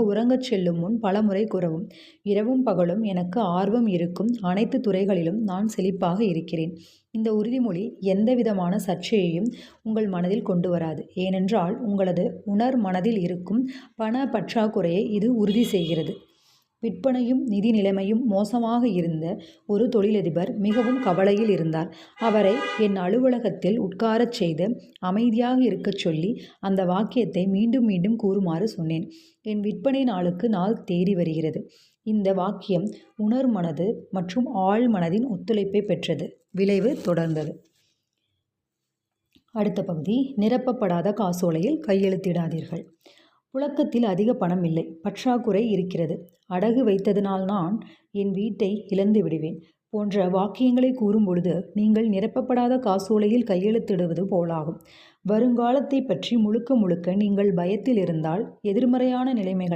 உறங்கச் செல்லும் முன் பலமுறை கூறவும். இரவும் பகலும் எனக்கு ஆர்வம் இருக்கும் அனைத்து துறைகளிலும் நான் செழிப்பாக இருக்கிறேன். இந்த உறுதிமொழி எந்தவிதமான சர்ச்சையையும் உங்கள் மனதில் கொண்டு வராது. ஏனென்றால் உங்களது உணர் மனதில் இருக்கும் பண பற்றாக்குறையை இது உறுதி செய்கிறது. விற்பனையும் நிதி நிலைமையும் மோசமாக இருந்த ஒரு தொழிலதிபர் மிகவும் கவலையில் இருந்தார். அவரை என் அலுவலகத்தில் உட்காரச் செய்து அமைதியாக இருக்கச் சொல்லி அந்த வாக்கியத்தை மீண்டும் மீண்டும் கூறுமாறு சொன்னேன். என் விற்பனை நாளுக்கு நாள் தேடி வருகிறது. இந்த வாக்கியம் உணர் மனது மற்றும் ஆழ் மனதின் ஒத்துழைப்பை பெற்றது. விளைவு தொடர்ந்தது. அடுத்த பகுதி, நிரப்பப்படாத காசோலையில் கையெழுத்திடாதீர்கள். புழக்கத்தில் அதிக பணம் இல்லை, பற்றாக்குறை இருக்கிறது, அடகு வைத்ததினால் நான் என் வீட்டை இழந்து விடுவேன் போன்ற வாக்கியங்களை கூறும் பொழுது நீங்கள் நிரப்பப்படாத காசோலையில் கையெழுத்திடுவது போலாகும். வருங்காலத்தை பற்றி முழுக்க முழுக்க நீங்கள் பயத்தில் இருந்தால் எதிர்மறையான நிலைமைகளை